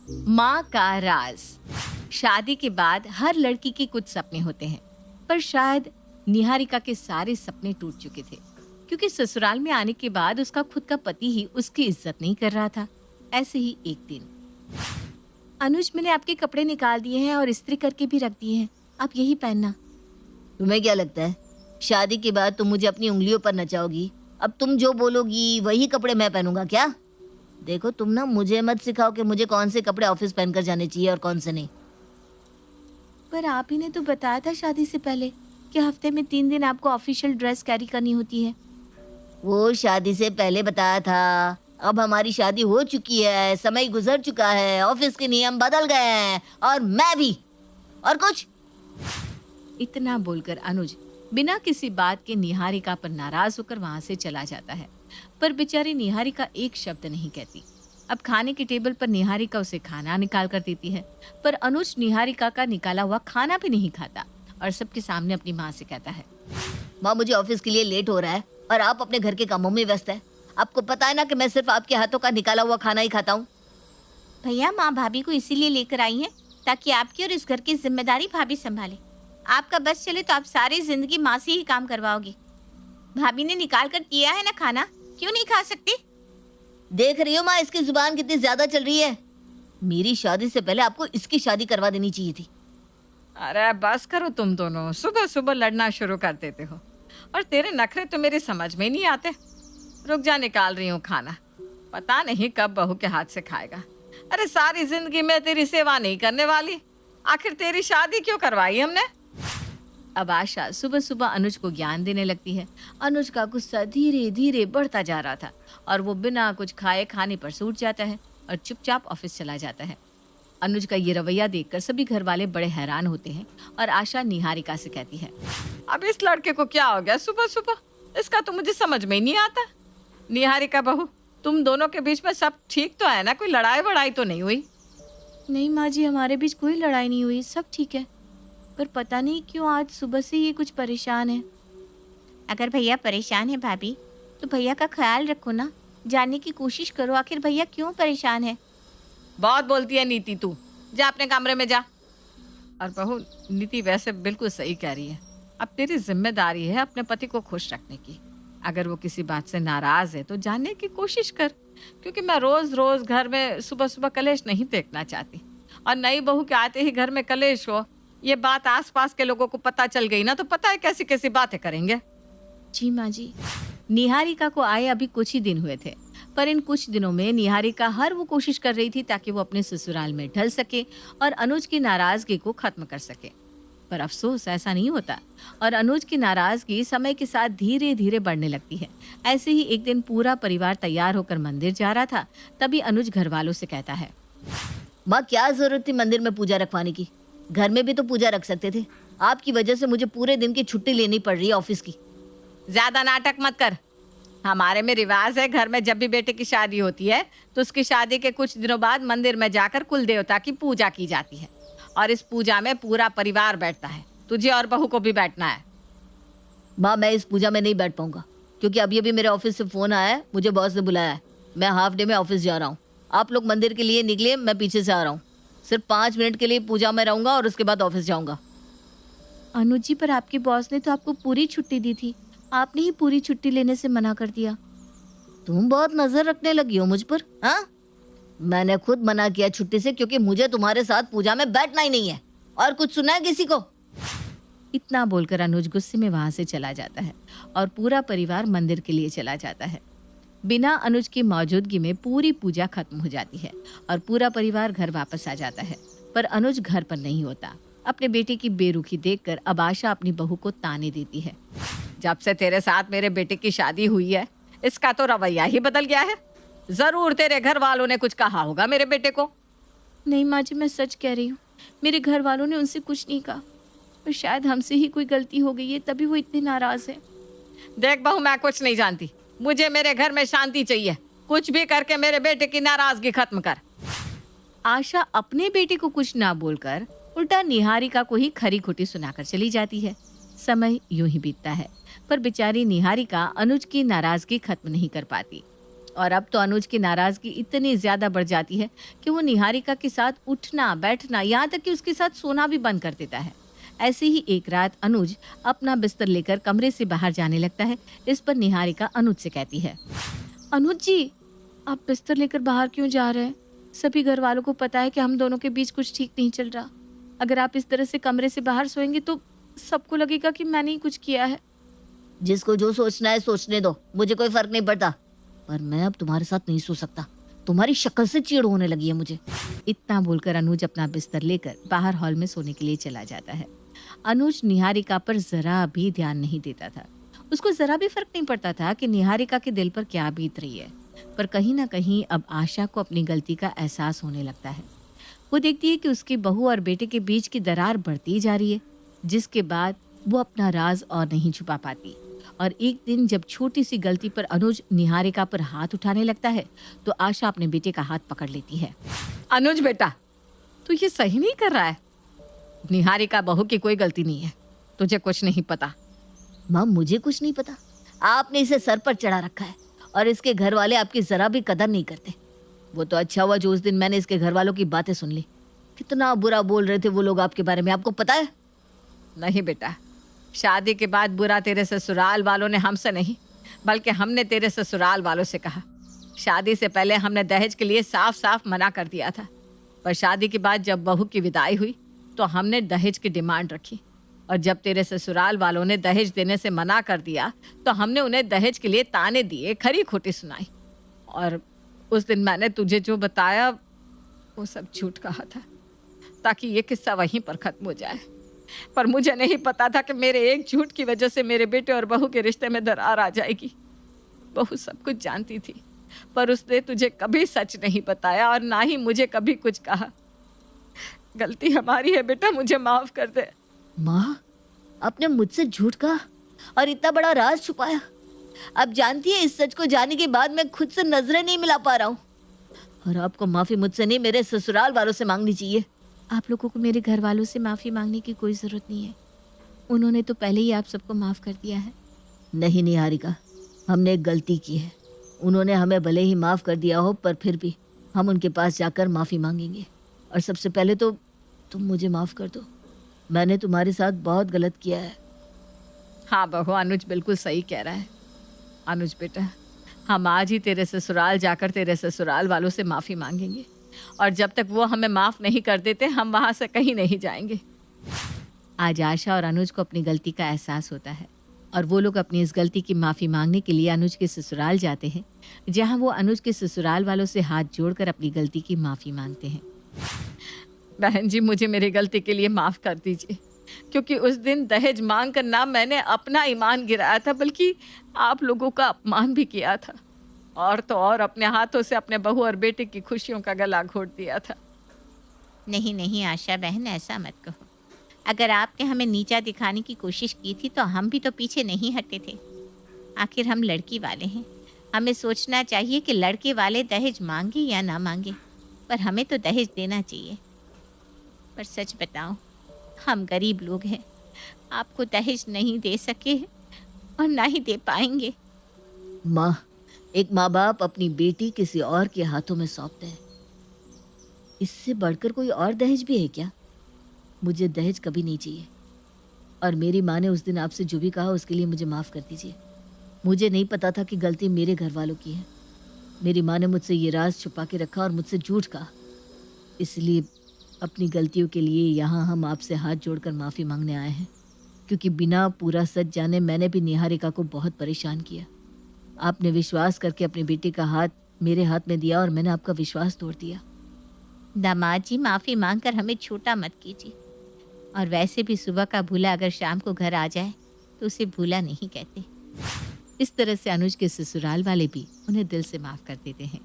माँ का राज। शादी के बाद हर लड़की के कुछ सपने होते हैं, पर शायद निहारिका के सारे सपने टूट चुके थे, क्योंकि ससुराल में आने के बाद उसका खुद का पति ही उसकी इज्जत नहीं कर रहा था। ऐसे ही एक दिन, अनुज, मैंने आपके कपड़े निकाल दिए हैं और इस्त्री करके भी रख दिए हैं, आप यही पहनना। तुम्हें क्या लगता है शादी के बाद तुम मुझे अपनी उंगलियों पर नचाओगी? अब तुम जो बोलोगी वही कपड़े मैं पहनूंगा क्या? देखो, तुम ना मुझे मत सिखाओ कि मुझे कौन से कपड़े ऑफिस पहनकर जाने चाहिए और कौन से नहीं। पर आप ही ने तो बताया था शादी से पहले कि हफ्ते में 3 दिन आपको ऑफिशियल ड्रेस कैरी करनी होती है। वो शादी से पहले बताया था। अब हमारी शादी हो चुकी है, समय गुजर चुका है, ऑफिस के नियम बदल गए हैं और मैं भी। और कुछ? इतना बोलकर अनुज बिना किसी बात के निहारिका पर नाराज होकर वहां से चला जाता है, पर बेचारी निहारिका एक शब्द नहीं कहती। अब खाने की टेबल पर निहारिका उसे खाना निकाल कर देती है, पर अनुज निहारिका का निकाला हुआ खाना भी नहीं खाता और सबके सामने अपनी माँ से कहता है, माँ, मुझे ऑफिस के लिए लेट हो रहा है और आप अपने घर के कामों में व्यस्त है। आपको पता है ना कि मैं सिर्फ आपके हाथों का निकाला हुआ खाना ही खाता हूँ। भैया, माँ भाभी को इसीलिए लेकर आई है ताकि आपकी और इस घर की जिम्मेदारी भाभी संभाले। आपका बस चले तो आप सारी जिंदगी माँ से ही काम करवाओगे। भाभी ने निकाल कर दिया है ना खाना, क्यों नहीं खा सकती? देख रही हो माँ, इसकी जुबान कितनी ज्यादा चल रही है। मेरी शादी से पहले आपको इसकी शादी करवा देनी चाहिए थी। अरे बस करो, तुम दोनों सुबह सुबह लड़ना शुरू कर देते हो और तेरे नखरे तो मेरी समझ में ही नहीं आते। रुक जा, निकाल रही हूँ खाना, पता नहीं कब बहू के हाथ से खाएगा। अरे सारी जिंदगी में तेरी सेवा नहीं करने वाली, आखिर तेरी शादी क्यों करवाई हमने? अब आशा सुबह सुबह अनुज को ज्ञान देने लगती है। अनुज का गुस्सा धीरे धीरे बढ़ता जा रहा था और वो बिना कुछ खाए खाने पर सूट जाता है और चुपचाप ऑफिस चला जाता है। अनुज का ये रवैया देखकर सभी घर वाले बड़े हैरान होते हैं और आशा निहारिका से कहती है, अब इस लड़के को क्या हो गया सुबह सुबह? इसका तो मुझे समझ में ही नहीं आता। निहारिका बहू, तुम दोनों के बीच में सब ठीक तो है ना? कोई लड़ाई वड़ाई तो नहीं हुई? नहीं माँ जी, हमारे बीच कोई लड़ाई नहीं हुई, सब ठीक है, पर पता नहीं क्यों आज सुबह से ये कुछ परेशान है। अगर भैया परेशान है भाभी, तो भैया का ख्याल रखो ना, जानने की कोशिश करो आखिर भैया क्यों परेशान है। बहुत बोलती है नीति, तू जा अपने कमरे में जा। और बहू, नीति वैसे बिल्कुल सही कह रही है। अब तेरी जिम्मेदारी है अपने पति को खुश रखने की। अगर वो किसी बात से नाराज है तो जानने की कोशिश कर, क्योंकि मैं रोज रोज घर में सुबह सुबह कलेश नहीं देखना चाहती। और नई बहू के आते ही घर में कलेश हो, ये बात आसपास के लोगों को पता चल गई ना, तो पता है कैसी कैसी बातें करेंगे। जी माँ जी। निहारिका को आए अभी कुछ ही दिन हुए थे, पर इन कुछ दिनों में निहारिका हर वो कोशिश कर रही थी ताकि वो अपने ससुराल में ढल सके और अनुज की नाराजगी को खत्म कर सके। पर अफसोस ऐसा नहीं होता और अनुज की नाराजगी समय के साथ धीरे धीरे बढ़ने लगती है। ऐसे ही एक दिन पूरा परिवार तैयार होकर मंदिर जा रहा था, तभी अनुज घर वालों से कहता है, माँ, क्या जरूरत थी मंदिर में पूजा रखवाने की? घर में भी तो पूजा रख सकते थे। आपकी वजह से मुझे पूरे दिन की छुट्टी लेनी पड़ रही है ऑफिस की। ज्यादा नाटक मत कर। हमारे में रिवाज है, घर में जब भी बेटे की शादी होती है तो उसकी शादी के कुछ दिनों बाद मंदिर में जाकर कुल देवता की पूजा की जाती है और इस पूजा में पूरा परिवार बैठता है। तुझे और बहू को भी बैठना है। माँ, मैं इस पूजा में नहीं बैठ पाऊंगा, क्योंकि अभी अभी मेरे ऑफिस से फोन आया है, मुझे बॉस ने बुलाया है। मैं हाफ डे में ऑफिस जा रहा हूँ। आप लोग मंदिर के लिए निकले, मैं पीछे से आ रहा हूँ। सिर्फ 5 मिनट के लिए पूजा में रहूंगा और उसके बाद ऑफिस जाऊंगा। अनुज जी, पर आपके बॉस ने तो आपको पूरी छुट्टी दी थी, आपने ही पूरी छुट्टी लेने से मना कर दिया। तुम बहुत नजर रखने लगी हो मुझ पर, हाँ? मैंने खुद मना किया छुट्टी से, क्योंकि मुझे तुम्हारे साथ पूजा में बैठना ही नहीं है। और कुछ सुना है किसी को? इतना बोलकर अनुज गुस्से में वहां से चला जाता है और पूरा परिवार मंदिर के लिए चला जाता है। बिना अनुज की मौजूदगी में पूरी पूजा खत्म हो जाती है और पूरा परिवार घर वापस आ जाता है, पर अनुज घर पर नहीं होता। अपने बेटे की बेरुखी देखकर अब आशा अपनी बहू को ताने देती है, जब से तेरे साथ मेरे बेटे की शादी हुई है, इसका तो रवैया ही बदल गया है। जरूर तेरे घर वालों ने कुछ कहा होगा मेरे बेटे को। नहीं माँ जी, मैं सच कह रही हूँ, मेरे घर वालों ने उनसे कुछ नहीं कहा, पर शायद हमसे ही कोई गलती हो गई है, तभी वो इतने नाराज है। देख बहू, मैं कुछ नहीं जानती, मुझे मेरे घर में शांति चाहिए। कुछ भी करके मेरे बेटे की नाराजगी खत्म कर। आशा अपने बेटे को कुछ ना बोलकर उल्टा निहारिका को ही खरी खोटी सुनाकर चली जाती है। समय यूं ही बीतता है, पर बेचारी निहारिका अनुज की नाराजगी खत्म नहीं कर पाती। और अब तो अनुज की नाराजगी इतनी ज्यादा बढ़ जाती है कि वो निहारिका के साथ उठना बैठना यहाँ तक कि उसके साथ सोना भी बंद कर देता है। ऐसी ही एक रात अनुज अपना बिस्तर लेकर कमरे से बाहर जाने लगता है। इस पर निहारिका अनुज से कहती है, अनुज जी, आप बिस्तर लेकर बाहर क्यों जा रहे हैं? सभी घर वालों को पता है कि हम दोनों के बीच कुछ ठीक नहीं चल रहा। अगर आप इस तरह से कमरे से बाहर सोएंगे तो सबको लगेगा कि मैंने ही कुछ किया है। जिसको जो सोचना है सोचने दो, मुझे कोई फर्क नहीं पड़ता, पर मैं अब तुम्हारे साथ नहीं सो सकता। तुम्हारी शक्ल से चिढ़ होने लगी है मुझे। इतना बोलकर अनुज अपना बिस्तर लेकर बाहर हॉल में सोने के लिए चला जाता है। अनुज निहारिका पर जरा भी ध्यान नहीं देता था। उसको जरा भी फर्क नहीं पड़ता था कि निहारिका के दिल पर क्या बीत रही है। पर कहीं ना कहीं अब आशा को अपनी गलती का एहसास होने लगता है। वो देखती है कि उसकी बहू और बेटे के बीच की दरार बढ़ती जा रही है, जिसके बाद वो अपना राज और नहीं छुपा पाती। और एक दिन जब छोटी सी गलती पर अनुज निहारिका पर हाथ उठाने लगता है तो आशा अपने बेटे का हाथ पकड़ लेती है। अनुज बेटा, तू ये सही नहीं कर रहा है। निहारिका बहू की कोई गलती नहीं है, तुझे कुछ नहीं पता। माँ, मुझे कुछ नहीं पता। आपने इसे सर पर चढ़ा रखा है और इसके घर वाले आपकी जरा भी कदर नहीं करते। वो तो अच्छा हुआ जो उस दिन मैंने इसके घर वालों की बातें सुन ली। कितना बुरा बोल रहे थे वो लोग आपके बारे में, आपको पता है? नहीं बेटा, शादी के बाद बुरा तेरे ससुराल वालों ने हमसे नहीं, बल्कि हमने तेरे ससुराल वालों से कहा। शादी से पहले हमने दहेज के लिए साफ साफ मना कर दिया था, पर शादी के बाद जब बहू की विदाई हुई तो हमने दहेज की डिमांड रखी। और जब तेरे ससुराल वालों ने दहेज देने से मना कर दिया तो हमने उन्हें दहेज के लिए ताने दिए, खरी खोटी सुनाई। और उस दिन मैंने तुझे जो बताया वो सब झूठ कहा था, ताकि ये किस्सा वहीं पर खत्म हो जाए। पर मुझे नहीं पता था कि मेरे एक झूठ की वजह से मेरे बेटे और बहू के रिश्ते में दरार आ जाएगी। बहू सब कुछ जानती थी, पर उसने तुझे कभी सच नहीं बताया और ना ही मुझे कभी कुछ कहा। गलती हमारी है बेटा, मुझे माफ कर दे। माँ, आपने मुझसे झूठ कहा और इतना बड़ा राज छुपाया। अब जानती है, इस सच को जानने के बाद मैं खुद से नजरें नहीं मिला पा रहा हूँ। और आपको माफी मुझसे नहीं, मेरे ससुराल वालों से मांगनी चाहिए। आप लोगों को मेरे घर वालों से माफ़ी मांगने की कोई ज़रूरत नहीं है। उन्होंने तो पहले ही आप सबको माफ़ कर दिया है। नहीं निहारिका, हमने एक गलती की है। उन्होंने हमें भले ही माफ़ कर दिया हो, पर फिर भी हम उनके पास जाकर माफ़ी मांगेंगे। और सबसे पहले तो तुम मुझे माफ़ कर दो। मैंने तुम्हारे साथ बहुत गलत किया है। हाँ बहू, अनुज बिल्कुल सही कह रहा है। अनुज बेटा, हम आज ही तेरे ससुराल जाकर तेरे ससुराल वालों से माफ़ी मांगेंगे, और जब तक वो हमें माफ़ नहीं कर देते हम वहाँ से कहीं नहीं जाएंगे। आज आशा और अनुज को अपनी गलती का एहसास होता है और वो लोग अपनी इस गलती की माफ़ी मांगने के लिए अनुज के ससुराल जाते हैं, जहाँ वो अनुज के ससुराल वालों से हाथ जोड़कर अपनी गलती की माफ़ी मांगते हैं। बहन जी, मुझे मेरी गलती के लिए माफ़ कर दीजिए, क्योंकि उस दिन दहेज मांग कर ना मैंने अपना ईमान गिराया था, बल्कि आप लोगों का अपमान भी किया था। और तो और अपने हाथों से अपने बहू और बेटे की खुशियों का गला घोट दिया था। नहीं नहीं आशा बहन, ऐसा मत कहो। अगर आपने हमें नीचा दिखाने की कोशिश की थी तो हम भी तो पीछे नहीं हटे थे। आखिर हम लड़की वाले हैं, हमें सोचना चाहिए कि लड़के वाले दहेज मांगे या ना मांगे, पर हमें तो दहेज देना चाहिए। पर सच बताओ, हम गरीब लोग हैं, आपको दहेज नहीं दे सके और ना ही दे पाएंगे। माँ, एक माँ बाप अपनी बेटी किसी और के हाथों में सौंपते हैं। इससे बढ़कर कोई और दहेज भी है क्या? मुझे दहेज कभी नहीं चाहिए। और मेरी माँ ने उस दिन आपसे जो भी कहा उसके लिए मुझे माफ़ कर दीजिए। मुझे नहीं पता था कि गलती मेरे घर वालों की है। मेरी माँ ने मुझसे ये राज छुपा के रखा और मुझसे झूठ कहा। इसलिए अपनी गलतियों के लिए यहाँ हम आपसे हाथ जोड़कर माफ़ी मांगने आए हैं, क्योंकि बिना पूरा सच जाने मैंने भी निहारिका को बहुत परेशान किया। आपने विश्वास करके अपनी बेटी का हाथ मेरे हाथ में दिया और मैंने आपका विश्वास तोड़ दिया। दामाद जी, माफ़ी मांगकर हमें छोटा मत कीजिए। और वैसे भी सुबह का भूला अगर शाम को घर आ जाए तो उसे भूला नहीं कहते। इस तरह से अनुज के ससुराल वाले भी उन्हें दिल से माफ़ कर देते हैं।